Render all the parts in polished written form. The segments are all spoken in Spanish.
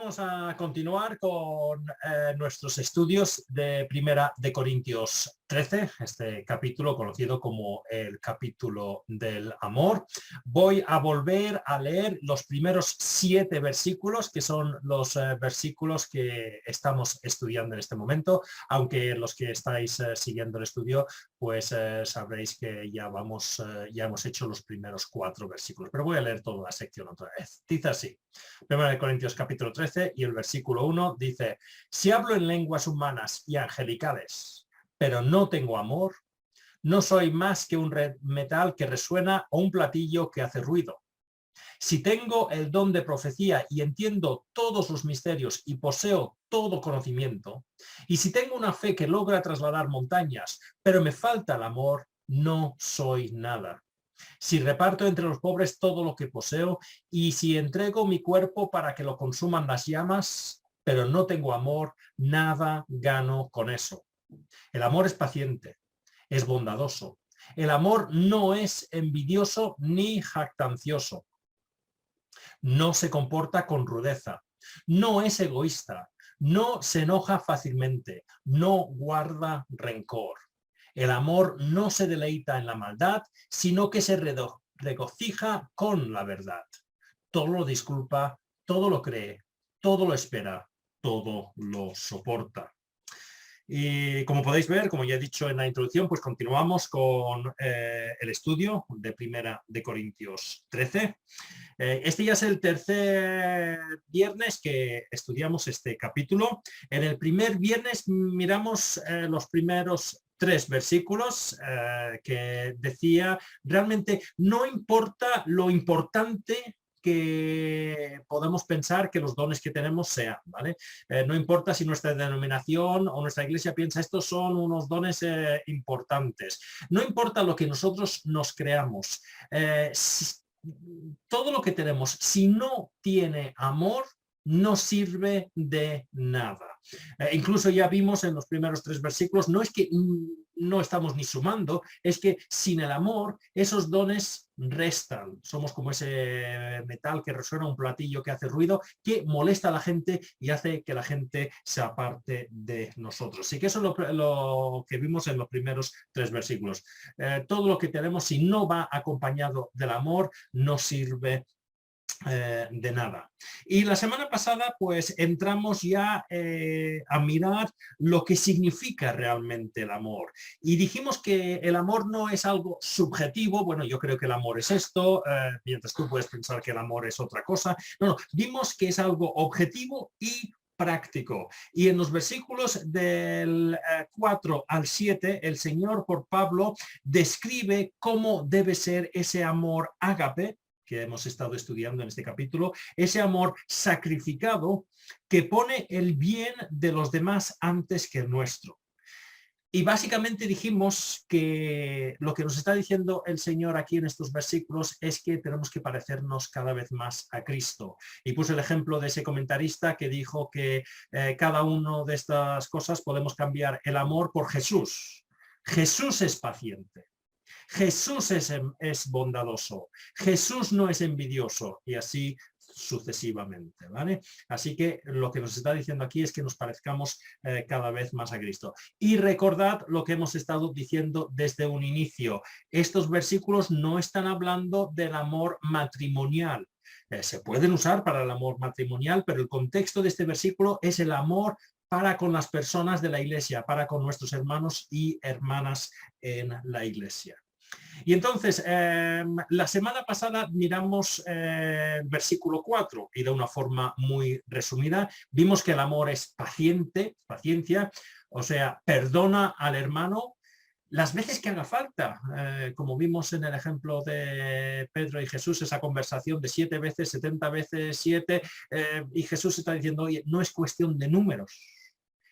Vamos a continuar con nuestros estudios de Primera de Corintios 13, este capítulo conocido como el capítulo del amor. Voy a volver a leer los primeros 7 versículos, que son los versículos que estamos estudiando en este momento, aunque los que estáis siguiendo el estudio, pues sabréis que ya hemos hecho los primeros 4 versículos, pero voy a leer toda la sección otra vez. Dice así, Primera de Corintios capítulo 13 y el versículo 1 dice: si hablo en lenguas humanas y angelicales, pero no tengo amor, no soy más que un metal que resuena o un platillo que hace ruido. Si tengo el don de profecía y entiendo todos los misterios y poseo todo conocimiento, y si tengo una fe que logra trasladar montañas, pero me falta el amor, no soy nada. Si reparto entre los pobres todo lo que poseo, y si entrego mi cuerpo para que lo consuman las llamas, pero no tengo amor, nada gano con eso. El amor es paciente, es bondadoso. El amor no es envidioso ni jactancioso. No se comporta con rudeza, no es egoísta, no se enoja fácilmente, no guarda rencor. El amor no se deleita en la maldad, sino que se regocija con la verdad. Todo lo disculpa, todo lo cree, todo lo espera, todo lo soporta. Y como podéis ver, como ya he dicho en la introducción, pues continuamos con el estudio de Primera de Corintios 13. Este ya es el tercer viernes que estudiamos este capítulo. En el primer viernes miramos los primeros 3 versículos que decía, realmente no importa lo importante que podemos pensar que los dones que tenemos sean, ¿vale? No importa si nuestra denominación o nuestra iglesia piensa estos son unos dones importantes. No importa lo que nosotros nos creamos. Todo lo que tenemos, si no tiene amor, no sirve de nada. Incluso ya vimos en los primeros 3 versículos, no es que no estamos ni sumando, es que sin el amor esos dones restan. Somos como ese metal que resuena, un platillo que hace ruido, que molesta a la gente y hace que la gente se aparte de nosotros. Así que eso es lo que vimos en los primeros 3 versículos. Todo lo que tenemos, si no va acompañado del amor, no sirve de nada. Y la semana pasada pues entramos ya a mirar lo que significa realmente el amor, y dijimos que el amor no es algo subjetivo. Bueno, yo creo que el amor es esto, mientras tú puedes pensar que el amor es otra cosa. No, vimos que es algo objetivo y práctico, y en los versículos del 4 al 7 el Señor por Pablo describe cómo debe ser ese amor ágape que hemos estado estudiando en este capítulo, ese amor sacrificado que pone el bien de los demás antes que el nuestro. Y básicamente dijimos que lo que nos está diciendo el Señor aquí en estos versículos es que tenemos que parecernos cada vez más a Cristo. Y puse el ejemplo de ese comentarista que dijo que cada una de estas cosas podemos cambiar el amor por Jesús. Jesús es paciente. Jesús es bondadoso, Jesús no es envidioso, y así sucesivamente, ¿vale? Así que lo que nos está diciendo aquí es que nos parezcamos cada vez más a Cristo. Y recordad lo que hemos estado diciendo desde un inicio. Estos versículos no están hablando del amor matrimonial. Se pueden usar para el amor matrimonial, pero el contexto de este versículo es el amor para con las personas de la iglesia, para con nuestros hermanos y hermanas en la iglesia. Y entonces, la semana pasada miramos el versículo 4 y de una forma muy resumida vimos que el amor es paciente, paciencia, o sea, perdona al hermano las veces que haga falta, como vimos en el ejemplo de Pedro y Jesús, esa conversación de 7 veces, 70 veces 7, y Jesús está diciendo, oye, no es cuestión de números,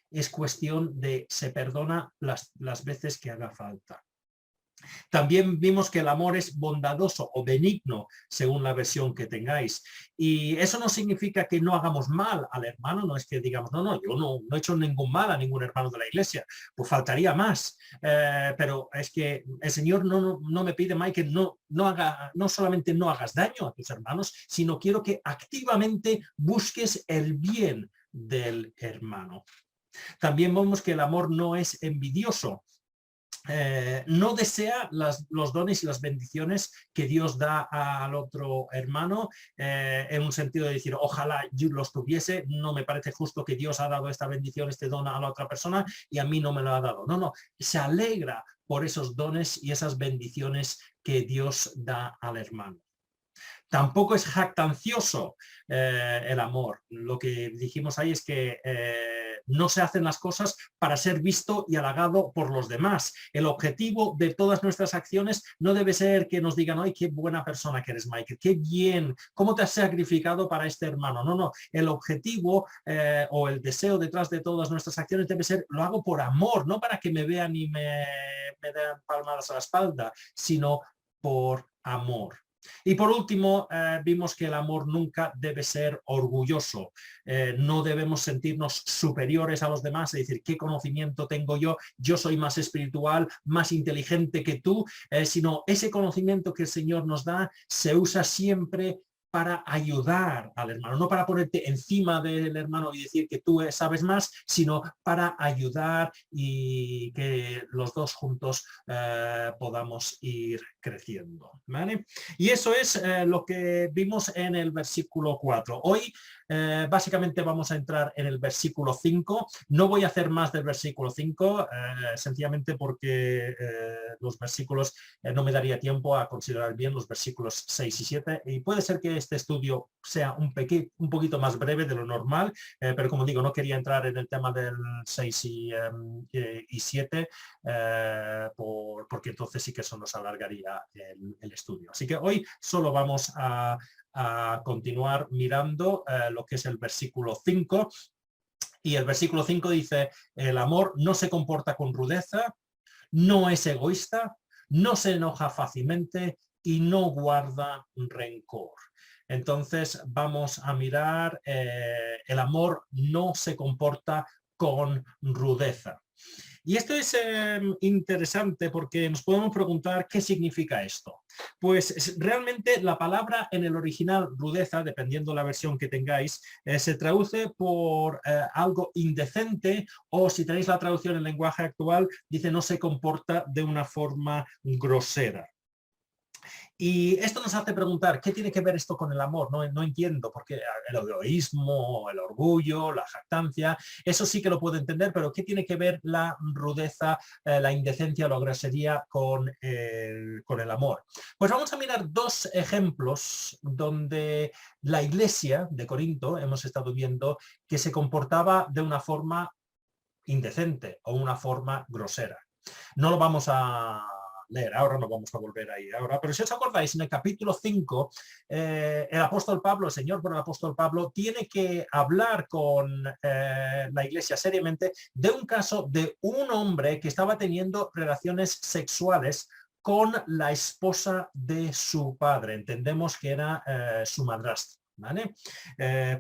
es cuestión de se perdona las veces que haga falta. También vimos que el amor es bondadoso o benigno, según la versión que tengáis. Y eso no significa que no hagamos mal al hermano, no es que digamos, no, yo no he hecho ningún mal a ningún hermano de la iglesia, pues faltaría más. Pero es que el Señor no me pide, Mike, que no solamente no hagas daño a tus hermanos, sino quiero que activamente busques el bien del hermano. También vemos que el amor no es envidioso. No desea los dones y las bendiciones que Dios da al otro hermano, en un sentido de decir, ojalá yo los tuviese, no me parece justo que Dios ha dado esta bendición, este don a la otra persona y a mí no me lo ha dado. No, se alegra por esos dones y esas bendiciones que Dios da al hermano. Tampoco es jactancioso el amor. Lo que dijimos ahí es que no se hacen las cosas para ser visto y halagado por los demás. El objetivo de todas nuestras acciones no debe ser que nos digan, ¡ay, qué buena persona que eres, Michael! ¡Qué bien! ¿Cómo te has sacrificado para este hermano? No. El objetivo o el deseo detrás de todas nuestras acciones debe ser, lo hago por amor, no para que me vean y me den palmadas a la espalda, sino por amor. Y por último, vimos que el amor nunca debe ser orgulloso. No debemos sentirnos superiores a los demás, es decir, ¿qué conocimiento tengo yo? Yo soy más espiritual, más inteligente que tú, sino ese conocimiento que el Señor nos da se usa siempre para ayudar al hermano, no para ponerte encima del hermano y decir que tú sabes más, sino para ayudar y que los dos juntos podamos ir creciendo, ¿vale? Y eso es lo que vimos en el versículo 4. Hoy básicamente vamos a entrar en el versículo 5. No voy a hacer más del versículo 5, sencillamente porque los versículos no me daría tiempo a considerar bien los versículos 6 y 7. Y puede ser que este estudio sea un poquito más breve de lo normal, pero como digo, no quería entrar en el tema del 6 y 7, porque entonces sí que eso nos alargaría el estudio. Así que hoy solo vamos a continuar mirando lo que es el versículo 5. Y el versículo 5 dice, el amor no se comporta con rudeza, no es egoísta, no se enoja fácilmente y no guarda rencor. Entonces vamos a mirar, el amor no se comporta con rudeza. Y esto es interesante porque nos podemos preguntar qué significa esto. Pues realmente la palabra en el original rudeza, dependiendo la versión que tengáis, se traduce por algo indecente, o si tenéis la traducción en lenguaje actual, dice no se comporta de una forma grosera. Y esto nos hace preguntar, ¿qué tiene que ver esto con el amor? No entiendo, porque el egoísmo, el orgullo, la jactancia, eso sí que lo puedo entender, pero ¿qué tiene que ver la rudeza, la indecencia, la grosería con el amor? Pues vamos a mirar dos ejemplos donde la iglesia de Corinto, hemos estado viendo, que se comportaba de una forma indecente o una forma grosera. No lo vamos a leer ahora, no vamos a volver ahí ahora, pero si os acordáis, en el capítulo 5, el apóstol Pablo, el Señor por el apóstol Pablo, tiene que hablar con la iglesia seriamente de un caso de un hombre que estaba teniendo relaciones sexuales con la esposa de su padre. Entendemos que era su madrastra. ¿Vale?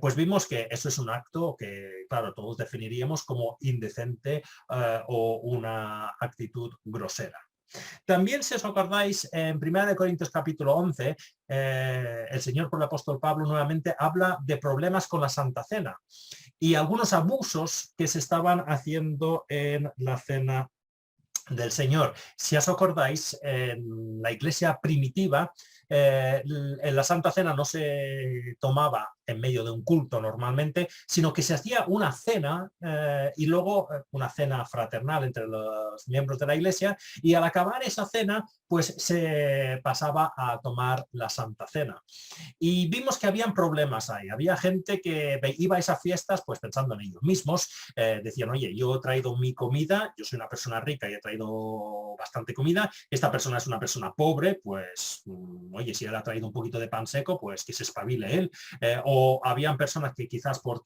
Pues vimos que eso es un acto que, claro, todos definiríamos como indecente o una actitud grosera. También, si os acordáis, en 1 Corintios capítulo 11, el Señor por el apóstol Pablo nuevamente habla de problemas con la Santa Cena y algunos abusos que se estaban haciendo en la cena del Señor. Si os acordáis, en la iglesia primitiva, en la Santa Cena no se tomaba en medio de un culto normalmente, sino que se hacía una cena y luego una cena fraternal entre los miembros de la iglesia, y al acabar esa cena pues se pasaba a tomar la Santa Cena. Y vimos que habían problemas ahí. Había gente que iba a esas fiestas pues pensando en ellos mismos, decían, oye, yo he traído mi comida, yo soy una persona rica y he traído bastante comida, esta persona es una persona pobre, pues oye, si él ha traído un poquito de pan seco, pues que se espabile él. O habían personas que quizás por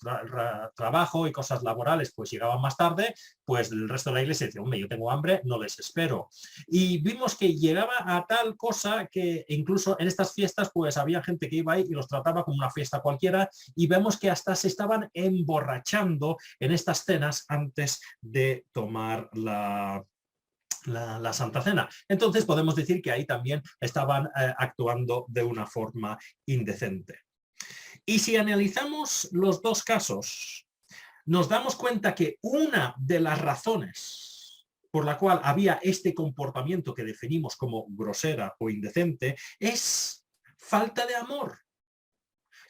trabajo y cosas laborales pues llegaban más tarde, pues el resto de la iglesia decía, hombre, yo tengo hambre, no les espero. Y vimos que llegaba a tal cosa que incluso en estas fiestas pues había gente que iba ahí y los trataba como una fiesta cualquiera, y vemos que hasta se estaban emborrachando en estas cenas antes de tomar la Santa Cena. Entonces podemos decir que ahí también estaban actuando de una forma indecente. Y si analizamos los dos casos, nos damos cuenta que una de las razones por la cual había este comportamiento que definimos como grosera o indecente es falta de amor.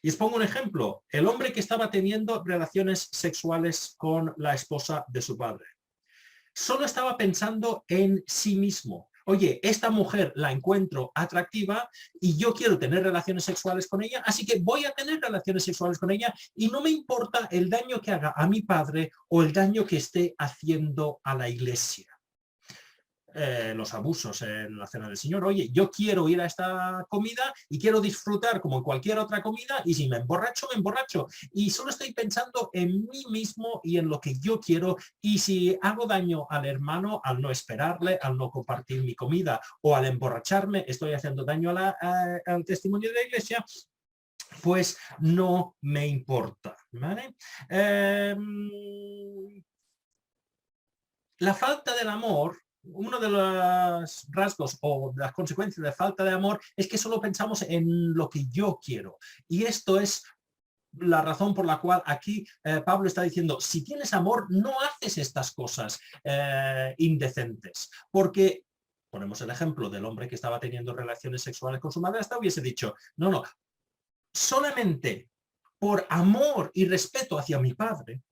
Y os pongo un ejemplo. El hombre que estaba teniendo relaciones sexuales con la esposa de su padre solo estaba pensando en sí mismo. Oye, esta mujer la encuentro atractiva y yo quiero tener relaciones sexuales con ella, así que voy a tener relaciones sexuales con ella y no me importa el daño que haga a mi padre o el daño que esté haciendo a la iglesia. Los abusos en la cena del Señor. Oye, yo quiero ir a esta comida y quiero disfrutar como en cualquier otra comida, y si me emborracho, me emborracho. Y solo estoy pensando en mí mismo y en lo que yo quiero, y si hago daño al hermano al no esperarle, al no compartir mi comida o al emborracharme, estoy haciendo daño al testimonio de la iglesia, pues no me importa. ¿Vale? La falta del amor, uno de los rasgos o las consecuencias de falta de amor es que solo pensamos en lo que yo quiero. Y esto es la razón por la cual aquí Pablo está diciendo, si tienes amor, no haces estas cosas indecentes. Porque, ponemos el ejemplo del hombre que estaba teniendo relaciones sexuales con su madre, hasta hubiese dicho, no, solamente por amor y respeto hacia mi padre,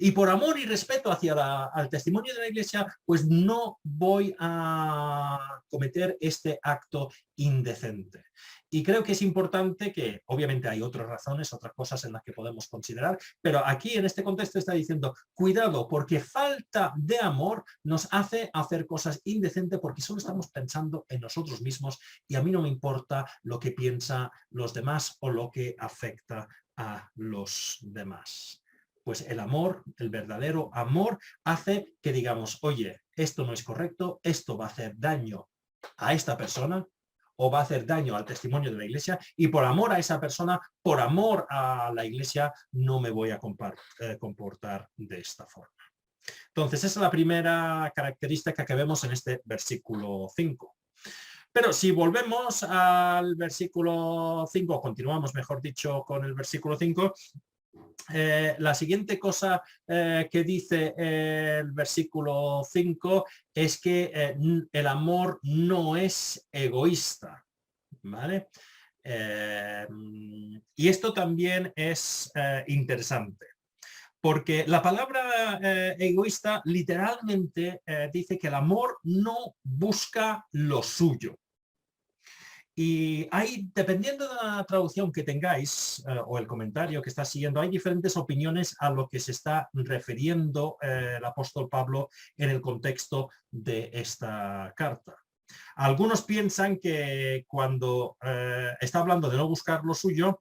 y por amor y respeto hacia al testimonio de la iglesia, pues no voy a cometer este acto indecente. Y creo que es importante que, obviamente hay otras razones, otras cosas en las que podemos considerar, pero aquí en este contexto está diciendo, cuidado, porque falta de amor nos hace hacer cosas indecentes porque solo estamos pensando en nosotros mismos y a mí no me importa lo que piensan los demás o lo que afecta a los demás. Pues el amor, el verdadero amor, hace que digamos, oye, esto no es correcto, esto va a hacer daño a esta persona o va a hacer daño al testimonio de la iglesia, y por amor a esa persona, por amor a la iglesia, no me voy a comportar de esta forma. Entonces, esa es la primera característica que vemos en este versículo 5. Pero si volvemos al versículo 5, continuamos, mejor dicho, con el versículo 5, la siguiente cosa que dice el versículo 5 es que el amor no es egoísta, ¿vale? Y esto también es interesante, porque la palabra egoísta literalmente dice que el amor no busca lo suyo. Y hay, dependiendo de la traducción que tengáis o el comentario que está siguiendo, hay diferentes opiniones a lo que se está refiriendo el apóstol Pablo en el contexto de esta carta. Algunos piensan que cuando está hablando de no buscar lo suyo,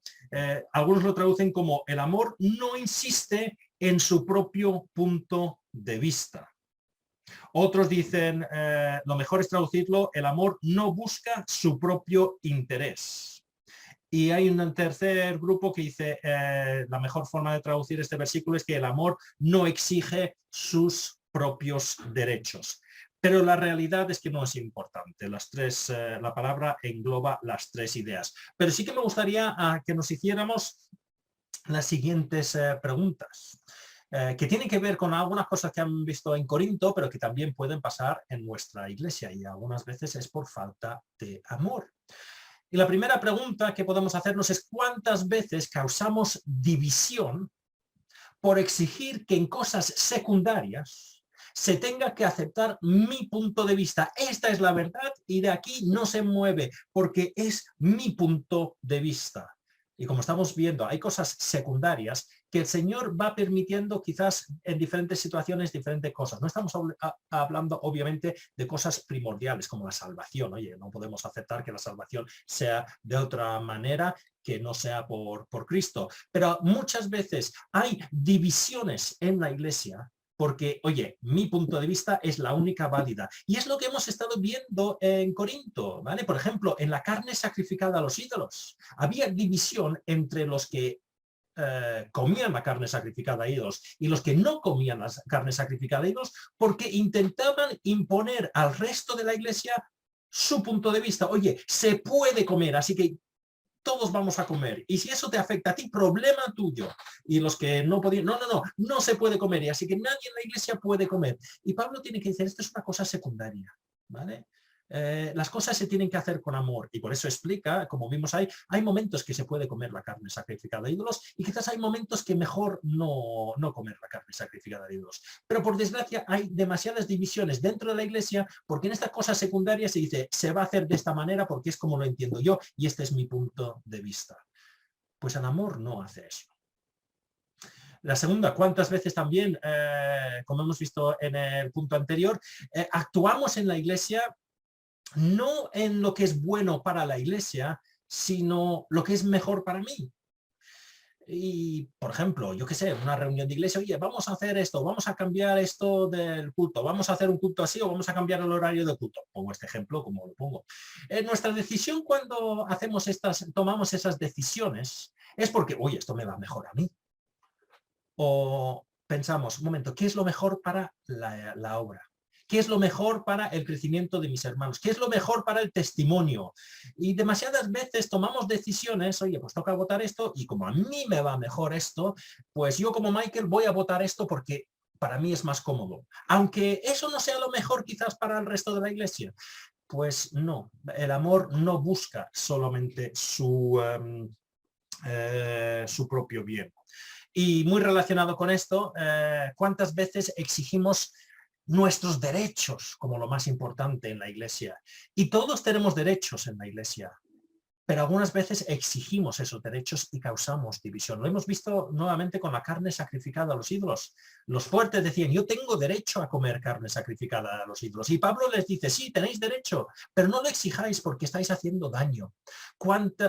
algunos lo traducen como el amor no insiste en su propio punto de vista. Otros dicen, lo mejor es traducirlo, el amor no busca su propio interés. Y hay un tercer grupo que dice, la mejor forma de traducir este versículo es que el amor no exige sus propios derechos. Pero la realidad es que no es importante. La palabra engloba las tres ideas. Pero sí que me gustaría que nos hiciéramos las siguientes preguntas. Que tienen que ver con algunas cosas que han visto en Corinto, pero que también pueden pasar en nuestra iglesia, y algunas veces es por falta de amor. Y la primera pregunta que podemos hacernos es ¿cuántas veces causamos división por exigir que en cosas secundarias se tenga que aceptar mi punto de vista? Esta es la verdad y de aquí no se mueve porque es mi punto de vista. Y como estamos viendo, hay cosas secundarias que el Señor va permitiendo quizás en diferentes situaciones, diferentes cosas. No estamos hablando obviamente de cosas primordiales como la salvación. Oye, no podemos aceptar que la salvación sea de otra manera que no sea por Cristo. Pero muchas veces hay divisiones en la iglesia porque, oye, mi punto de vista es la única válida. Y es lo que hemos estado viendo en Corinto, ¿vale? Por ejemplo, en la carne sacrificada a los ídolos. Había división entre los que comían la carne sacrificada a ídolos y los que no comían la carne sacrificada a ídolos porque intentaban imponer al resto de la iglesia su punto de vista. Oye, se puede comer, así que todos vamos a comer. Y si eso te afecta a ti, problema tuyo. Y los que no podían, no se puede comer. Y así que nadie en la iglesia puede comer. Y Pablo tiene que decir, esto es una cosa secundaria, ¿vale? Las cosas se tienen que hacer con amor y por eso explica, como vimos ahí, hay momentos que se puede comer la carne sacrificada a ídolos y quizás hay momentos que mejor no comer la carne sacrificada a ídolos. Pero por desgracia hay demasiadas divisiones dentro de la iglesia porque en estas cosas secundarias se dice, se va a hacer de esta manera porque es como lo entiendo yo y este es mi punto de vista. Pues el amor no hace eso. La segunda, ¿cuántas veces también, como hemos visto en el punto anterior, actuamos en la iglesia no en lo que es bueno para la iglesia, sino lo que es mejor para mí? Y, por ejemplo, yo qué sé, una reunión de iglesia, oye, vamos a hacer esto, vamos a cambiar esto del culto, vamos a hacer un culto así o vamos a cambiar el horario de culto. Pongo este ejemplo como lo pongo. Nuestra decisión cuando tomamos esas decisiones es porque, oye, esto me va mejor a mí. O pensamos, un momento, ¿qué es lo mejor para la obra? ¿Qué es lo mejor para el crecimiento de mis hermanos? ¿Qué es lo mejor para el testimonio? Y demasiadas veces tomamos decisiones, oye, pues toca votar esto y como a mí me va mejor esto, pues yo como Michael voy a votar esto porque para mí es más cómodo. Aunque eso no sea lo mejor quizás para el resto de la iglesia. Pues no, el amor no busca solamente su propio bien. Y muy relacionado con esto, ¿cuántas veces exigimos nuestros derechos como lo más importante en la iglesia? Y todos tenemos derechos en la iglesia, pero algunas veces exigimos esos derechos y causamos división. Lo hemos visto nuevamente con la carne sacrificada a los ídolos. Los fuertes decían, yo tengo derecho a comer carne sacrificada a los ídolos. Y Pablo les dice, sí, tenéis derecho, pero no lo exijáis porque estáis haciendo daño.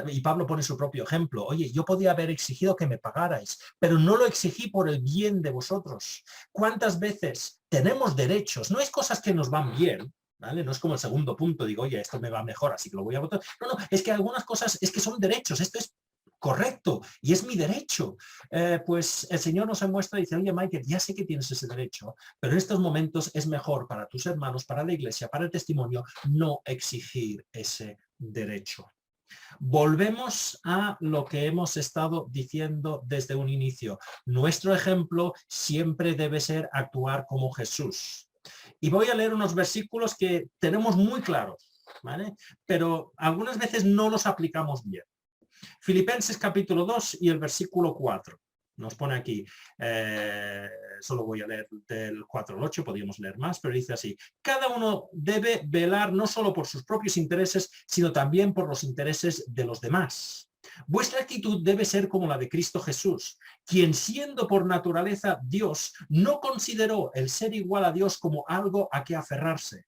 Y Pablo pone su propio ejemplo. Oye, yo podía haber exigido que me pagarais, pero no lo exigí por el bien de vosotros. ¿Cuántas veces tenemos derechos? No es cosas que nos van bien, ¿vale? No es como el segundo punto, digo, oye, esto me va mejor, así que lo voy a votar. No, es que algunas cosas es que son derechos, esto es correcto y es mi derecho. Pues el Señor nos muestra y dice, oye, Michael, ya sé que tienes ese derecho, pero en estos momentos es mejor para tus hermanos, para la iglesia, para el testimonio, no exigir ese derecho. Volvemos a lo que hemos estado diciendo desde un inicio. Nuestro ejemplo siempre debe ser actuar como Jesús. Y voy a leer unos versículos que tenemos muy claros, ¿vale? Pero algunas veces no los aplicamos bien. Filipenses capítulo 2 y el versículo 4. Nos pone aquí, solo voy a leer del 4 al 8, podríamos leer más, pero dice así, cada uno debe velar no solo por sus propios intereses, sino también por los intereses de los demás. Vuestra actitud debe ser como la de Cristo Jesús, quien siendo por naturaleza Dios, no consideró el ser igual a Dios como algo a que aferrarse.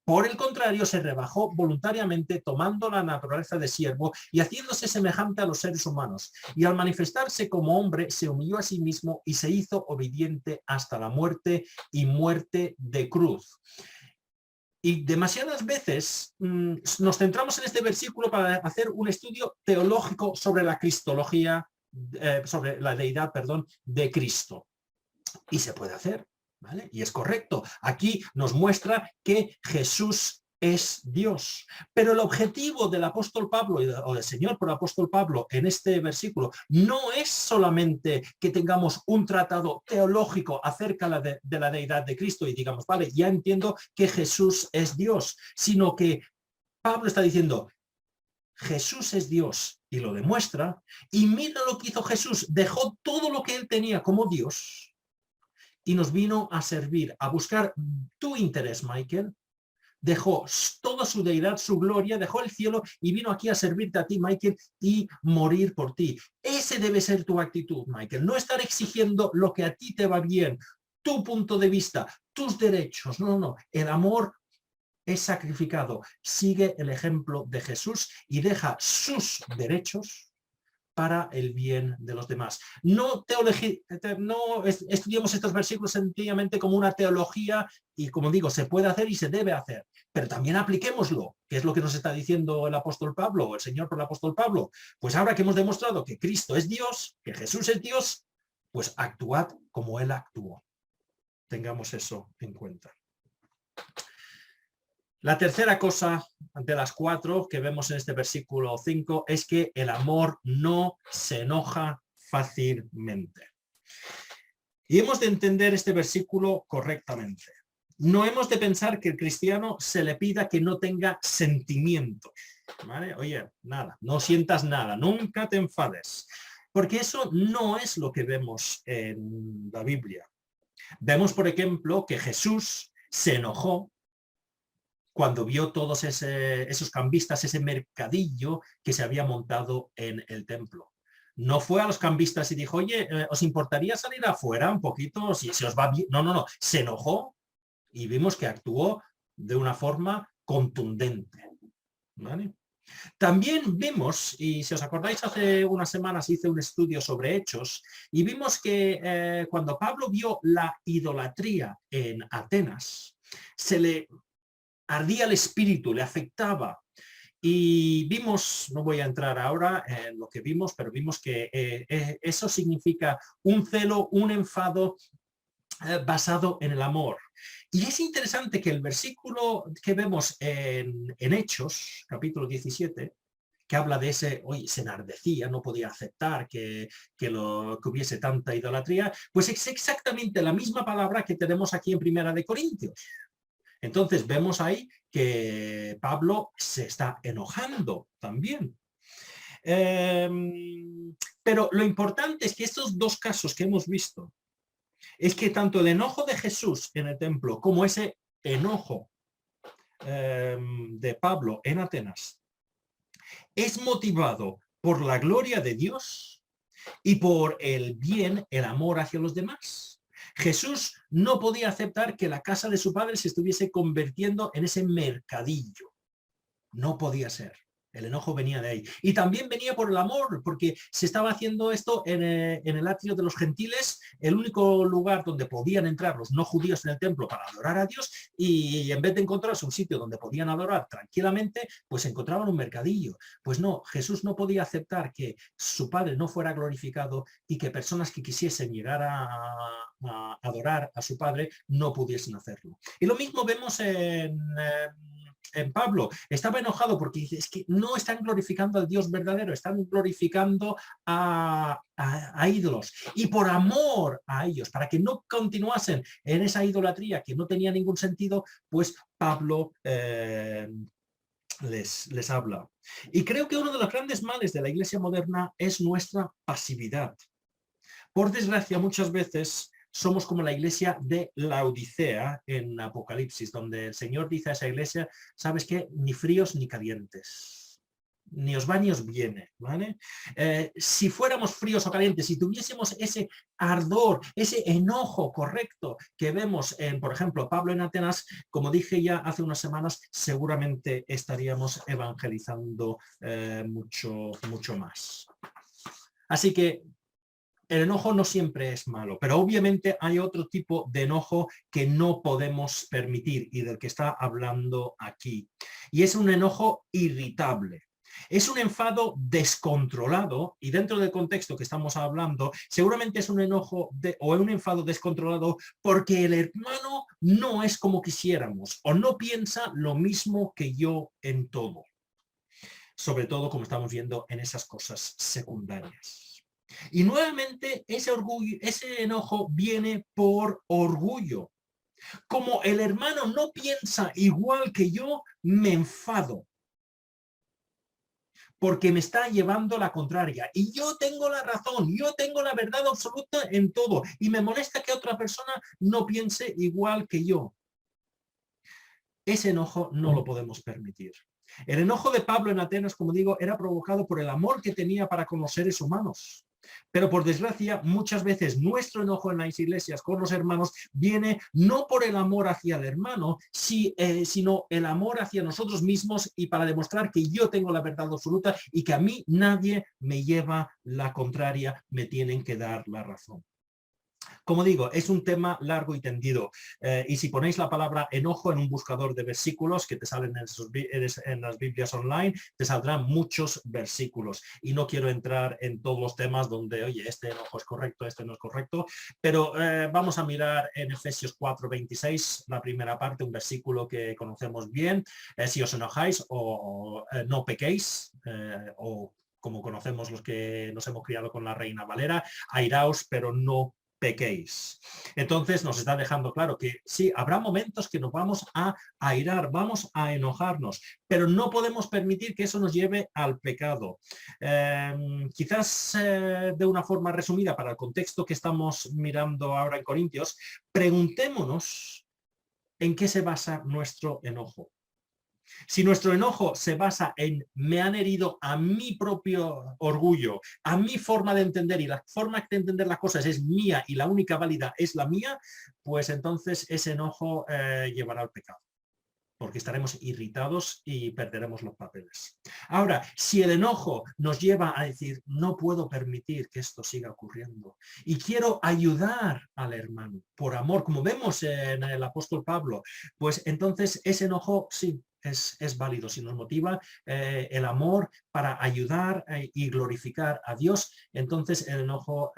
Por el contrario, se rebajó voluntariamente tomando la naturaleza de siervo y haciéndose semejante a los seres humanos. Y al manifestarse como hombre, se humilló a sí mismo y se hizo obediente hasta la muerte y muerte de cruz. Y demasiadas veces nos centramos en este versículo para hacer un estudio teológico sobre la cristología, sobre la deidad, perdón, de Cristo. Y se puede hacer, ¿vale? Y es correcto. Aquí nos muestra que Jesús es Dios. Pero el objetivo del apóstol Pablo o del Señor por el apóstol Pablo en este versículo no es solamente que tengamos un tratado teológico acerca de la deidad de Cristo y digamos, vale, ya entiendo que Jesús es Dios, sino que Pablo está diciendo, Jesús es Dios y lo demuestra, y mira lo que hizo Jesús, dejó todo lo que él tenía como Dios y nos vino a servir, a buscar tu interés, Michael, dejó toda su deidad, su gloria, dejó el cielo y vino aquí a servirte a ti, Michael, y morir por ti. Ese debe ser tu actitud, Michael. No estar exigiendo lo que a ti te va bien, tu punto de vista, tus derechos. No, no. El amor es sacrificado. Sigue el ejemplo de Jesús y deja sus derechos para el bien de los demás. No estudiemos estos versículos sencillamente como una teología y, como digo, se puede hacer y se debe hacer, pero también apliquémoslo, que es lo que nos está diciendo el apóstol Pablo o el Señor por el apóstol Pablo. Pues ahora que hemos demostrado que Cristo es Dios, que Jesús es Dios, pues actuad como Él actuó. Tengamos eso en cuenta. La tercera cosa de las 4 que vemos en este versículo 5 es que el amor no se enoja fácilmente. Y hemos de entender este versículo correctamente. No hemos de pensar que el cristiano se le pida que no tenga sentimientos, ¿vale? Oye, nada, no sientas nada, nunca te enfades, porque eso no es lo que vemos en la Biblia. Vemos, por ejemplo, que Jesús se enojó cuando vio todos esos cambistas, ese mercadillo que se había montado en el templo. No fue a los cambistas y dijo, oye, ¿os importaría salir afuera un poquito? Si os va bien. No, no, no. Se enojó y vimos que actuó de una forma contundente. ¿Vale? También vimos, y si os acordáis, hace unas semanas hice un estudio sobre Hechos, y vimos que cuando Pablo vio la idolatría en Atenas, se le ardía el espíritu, le afectaba. Y vimos, no voy a entrar ahora en lo que vimos, pero vimos que eso significa un celo, un enfado basado en el amor. Y es interesante que el versículo que vemos en Hechos, capítulo 17, que habla de ese, hoy se enardecía, no podía aceptar que hubiese tanta idolatría, pues es exactamente la misma palabra que tenemos aquí en Primera de Corintios. Entonces vemos ahí que Pablo se está enojando también. Pero lo importante es que estos dos casos que hemos visto, es que tanto el enojo de Jesús en el templo como ese enojo de Pablo en Atenas es motivado por la gloria de Dios y por el bien, el amor hacia los demás. Jesús no podía aceptar que la casa de su padre se estuviese convirtiendo en ese mercadillo. No podía ser. El enojo venía de ahí. Y también venía por el amor, porque se estaba haciendo esto en el atrio de los gentiles, el único lugar donde podían entrar los no judíos en el templo para adorar a Dios, y en vez de encontrarse un sitio donde podían adorar tranquilamente, pues encontraban un mercadillo. Pues no, Jesús no podía aceptar que su Padre no fuera glorificado y que personas que quisiesen llegar a adorar a su Padre no pudiesen hacerlo. Y lo mismo vemos en Pablo. Estaba enojado porque dice, es que no están glorificando al Dios verdadero, están glorificando a ídolos. Y por amor a ellos, para que no continuasen en esa idolatría que no tenía ningún sentido, pues Pablo les habla. Y creo que uno de los grandes males de la iglesia moderna es nuestra pasividad. Por desgracia, muchas veces somos como la iglesia de Laodicea en Apocalipsis, donde el Señor dice a esa iglesia, ¿sabes qué? Ni fríos ni calientes. Ni os va ni os viene, ¿vale? Si fuéramos fríos o calientes, si tuviésemos ese ardor, ese enojo correcto que vemos en, por ejemplo, Pablo en Atenas, como dije ya hace unas semanas, seguramente estaríamos evangelizando mucho más. Así que el enojo no siempre es malo, pero obviamente hay otro tipo de enojo que no podemos permitir y del que está hablando aquí. Y es un enojo irritable. Es un enfado descontrolado y dentro del contexto que estamos hablando, seguramente es un enojo o un enfado descontrolado porque el hermano no es como quisiéramos o no piensa lo mismo que yo en todo. Sobre todo como estamos viendo en esas cosas secundarias. Y nuevamente ese enojo viene por orgullo. Como el hermano no piensa igual que yo, me enfado. Porque me está llevando la contraria. Y yo tengo la razón, yo tengo la verdad absoluta en todo. Y me molesta que otra persona no piense igual que yo. ese enojo no lo podemos permitir. El enojo de Pablo en Atenas, como digo, era provocado por el amor que tenía para con los seres humanos. Pero por desgracia, muchas veces nuestro enojo en las iglesias con los hermanos viene no por el amor hacia el hermano, sino el amor hacia nosotros mismos y para demostrar que yo tengo la verdad absoluta y que a mí nadie me lleva la contraria, me tienen que dar la razón. Como digo, es un tema largo y tendido. Y si ponéis la palabra enojo en un buscador de versículos que te salen en las Biblias online, te saldrán muchos versículos. Y no quiero entrar en todos los temas donde, oye, este enojo es correcto, este no es correcto, pero vamos a mirar en Efesios 4:26, la primera parte, un versículo que conocemos bien. Si os enojáis o no pequéis, o como conocemos los que nos hemos criado con la Reina Valera, airaos, pero no pequéis. Entonces nos está dejando claro que sí, habrá momentos que nos vamos a airar, vamos a enojarnos, pero no podemos permitir que eso nos lleve al pecado. Quizás de una forma resumida para el contexto que estamos mirando ahora en Corintios, preguntémonos en qué se basa nuestro enojo. Si nuestro enojo se basa en me han herido a mi propio orgullo, a mi forma de entender y la forma de entender las cosas es mía y la única válida es la mía, pues entonces ese enojo llevará al pecado, porque estaremos irritados y perderemos los papeles. Ahora, si el enojo nos lleva a decir, no puedo permitir que esto siga ocurriendo y quiero ayudar al hermano por amor, como vemos en el apóstol Pablo, pues entonces ese enojo sí, es válido. Si nos motiva el amor para ayudar y glorificar a Dios, entonces el enojo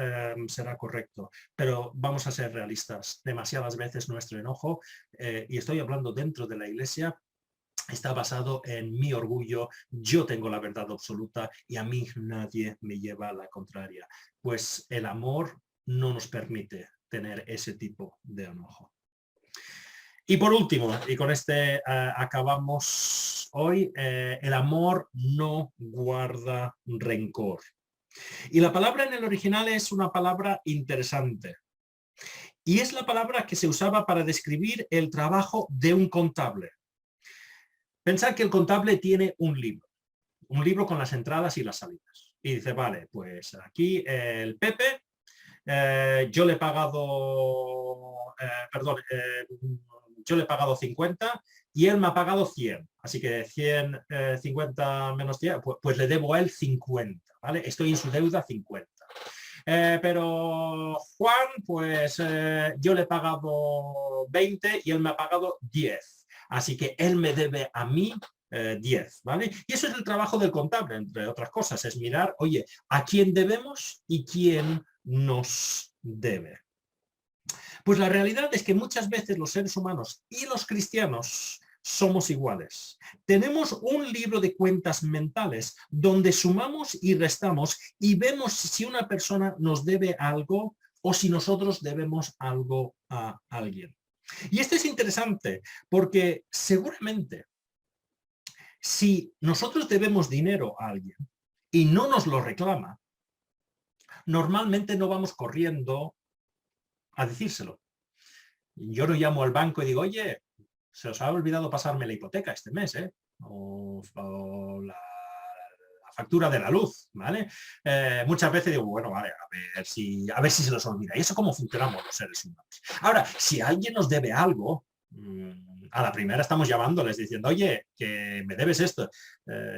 será correcto. Pero vamos a ser realistas. Demasiadas veces nuestro enojo, y estoy hablando dentro de la iglesia, está basado en mi orgullo, yo tengo la verdad absoluta y a mí nadie me lleva a la contraria. Pues el amor no nos permite tener ese tipo de enojo. Y por último, y con este acabamos hoy, el amor no guarda rencor. Y la palabra en el original es una palabra interesante. Y es la palabra que se usaba para describir el trabajo de un contable. Pensad que el contable tiene un libro con las entradas y las salidas. Y dice, vale, pues aquí el Pepe, yo le he pagado, yo le he pagado 50 y él me ha pagado 100. Así que 100, 50 menos 100, pues le debo a él 50, ¿vale? Estoy en su deuda 50. Pero Juan, pues yo le he pagado 20 y él me ha pagado 10. Así que él me debe a mí 10, ¿vale? Y eso es el trabajo del contable, entre otras cosas, es mirar, oye, a quién debemos y quién nos debe. Pues la realidad es que muchas veces los seres humanos y los cristianos somos iguales. Tenemos un libro de cuentas mentales donde sumamos y restamos y vemos si una persona nos debe algo o si nosotros debemos algo a alguien. Y esto es interesante porque seguramente si nosotros debemos dinero a alguien y no nos lo reclama, normalmente no vamos corriendo a decírselo. Yo no llamo al banco y digo, oye, se os ha olvidado pasarme la hipoteca este mes, ¿eh? O la factura de la luz, ¿vale? Muchas veces digo, bueno, vale, a ver si se nos olvida. Y eso cómo funcionamos los seres humanos. Ahora, si alguien nos debe algo, a la primera estamos llamándoles diciendo, oye, que me debes esto.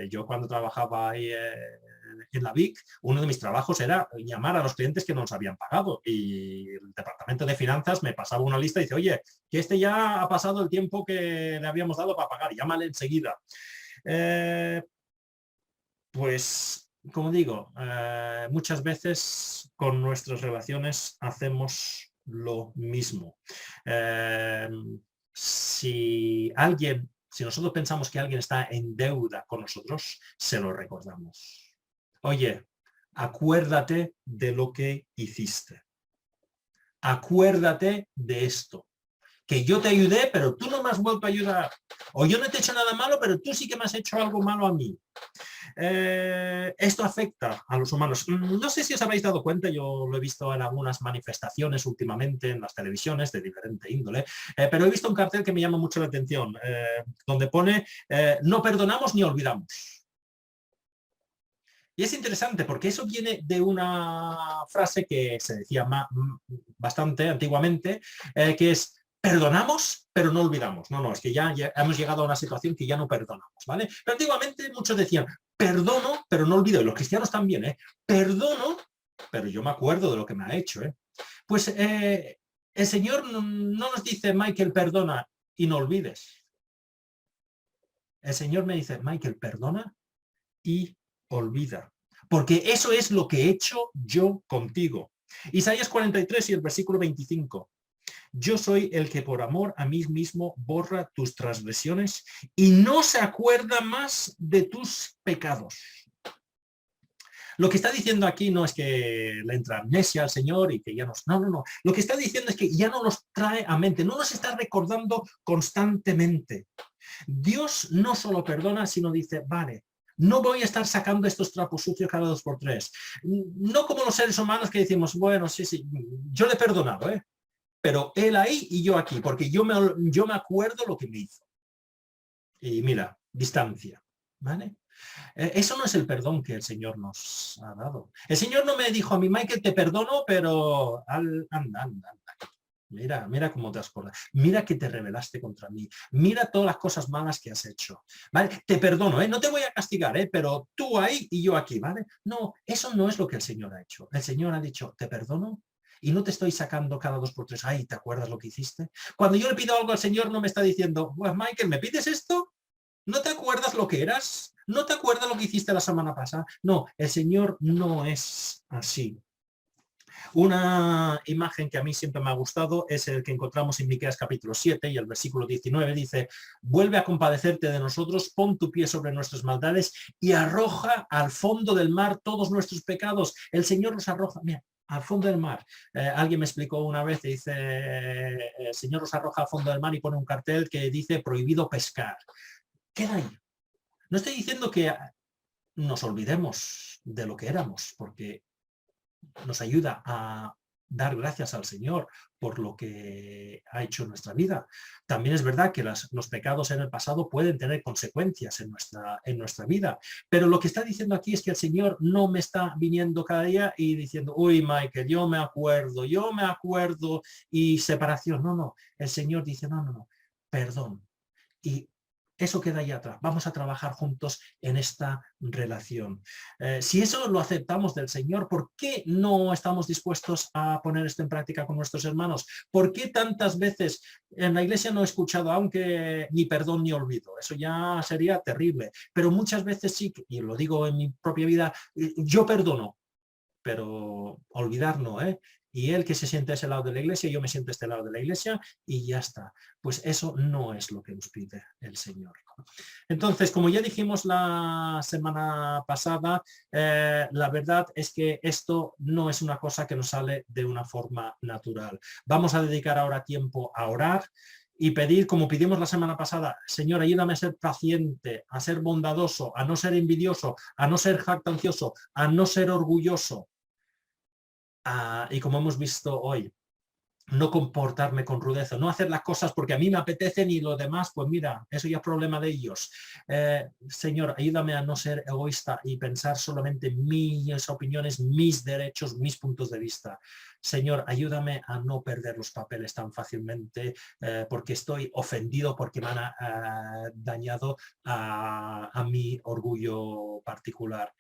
Yo cuando trabajaba ahí en la VIC, uno de mis trabajos era llamar a los clientes que no nos habían pagado y el departamento de finanzas me pasaba una lista y dice, oye, que este ya ha pasado el tiempo que le habíamos dado para pagar, llámale enseguida. Pues, como digo, muchas veces con nuestras relaciones hacemos lo mismo. Si nosotros pensamos que alguien está en deuda con nosotros, se lo recordamos. Oye, acuérdate de lo que hiciste. Acuérdate de esto. que yo te ayudé, pero tú no me has vuelto a ayudar. O yo no te he hecho nada malo, pero tú sí que me has hecho algo malo a mí. Esto afecta a los humanos. No sé si os habéis dado cuenta, yo lo he visto en algunas manifestaciones últimamente en las televisiones de diferente índole, pero he visto un cartel que me llama mucho la atención, donde pone no perdonamos ni olvidamos. Y es interesante porque eso viene de una frase que se decía bastante antiguamente, que es perdonamos, pero no olvidamos. No, es que ya hemos llegado a una situación que ya no perdonamos, ¿vale? Pero antiguamente muchos decían, perdono, pero no olvido. Y los cristianos también, ¿eh? Perdono, pero yo me acuerdo de lo que me ha hecho, ¿eh? Pues el Señor no nos dice, Michael, perdona y no olvides. El Señor me dice, Michael, perdona y olvida. Porque eso es lo que he hecho yo contigo. Isaías 43 y el versículo 25. Yo soy el que por amor a mí mismo borra tus transgresiones y no se acuerda más de tus pecados. Lo que está diciendo aquí no es que le entra amnesia al Señor y que ya nos... No. Lo que está diciendo es que ya no los trae a mente, no nos está recordando constantemente. Dios no solo perdona, sino dice, vale, no voy a estar sacando estos trapos sucios cada 2 por 3. No como los seres humanos que decimos, bueno, sí, yo le he perdonado, pero él ahí y yo aquí, porque yo me acuerdo lo que me hizo. Y mira, distancia, ¿vale? Eso no es el perdón que el Señor nos ha dado. El Señor no me dijo a mí, Michael, te perdono, pero anda. Mira cómo te has acordado. Mira que te rebelaste contra mí. Mira todas las cosas malas que has hecho. ¿Vale? Te perdono, no te voy a castigar, pero tú ahí y yo aquí, ¿vale? No, eso no es lo que el Señor ha hecho. El Señor ha dicho, te perdono y no te estoy sacando cada 2 por 3. Ay, ¿te acuerdas lo que hiciste? Cuando yo le pido algo al Señor no me está diciendo, pues Michael, ¿me pides esto? ¿No te acuerdas lo que eras? ¿No te acuerdas lo que hiciste la semana pasada? No, el Señor no es así. Una imagen que a mí siempre me ha gustado es el que encontramos en Miqueas capítulo 7 y el versículo 19 dice, vuelve a compadecerte de nosotros, pon tu pie sobre nuestras maldades y arroja al fondo del mar todos nuestros pecados. El Señor los arroja, mira, al fondo del mar. Alguien me explicó una vez, dice, el Señor los arroja al fondo del mar y pone un cartel que dice prohibido pescar. Queda ahí. No estoy diciendo que nos olvidemos de lo que éramos, porque nos ayuda a dar gracias al Señor por lo que ha hecho en nuestra vida. También es verdad que los pecados en el pasado pueden tener consecuencias en nuestra vida, pero lo que está diciendo aquí es que el Señor no me está viniendo cada día y diciendo, uy, Michael, yo me acuerdo, y separación. No, el Señor dice, no, perdón. Y eso queda ahí atrás. Vamos a trabajar juntos en esta relación. Si eso lo aceptamos del Señor, ¿por qué no estamos dispuestos a poner esto en práctica con nuestros hermanos? ¿Por qué tantas veces en la iglesia no he escuchado aunque ni perdón ni olvido? Eso ya sería terrible. Pero muchas veces sí, y lo digo en mi propia vida, yo perdono, pero olvidar no, Y él que se siente a ese lado de la iglesia, yo me siento a este lado de la iglesia y ya está. Pues eso no es lo que nos pide el Señor. Entonces, como ya dijimos la semana pasada, la verdad es que esto no es una cosa que nos sale de una forma natural. Vamos a dedicar ahora tiempo a orar y pedir, como pedimos la semana pasada, Señor, ayúdame a ser paciente, a ser bondadoso, a no ser envidioso, a no ser jactancioso, a no ser orgulloso. Y como hemos visto hoy, no comportarme con rudeza, no hacer las cosas porque a mí me apetecen y lo demás, pues mira, eso ya es problema de ellos. Señor, ayúdame a no ser egoísta y pensar solamente en mis opiniones, mis derechos, mis puntos de vista. Señor, ayúdame a no perder los papeles tan fácilmente porque estoy ofendido, porque me han dañado a mi orgullo particular.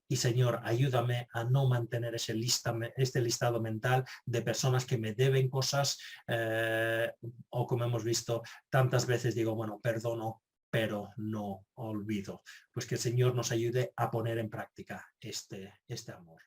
Y Señor, ayúdame a no mantener este listado mental de personas que me deben cosas o como hemos visto tantas veces digo, bueno, perdono, pero no olvido. Pues que el Señor nos ayude a poner en práctica este amor.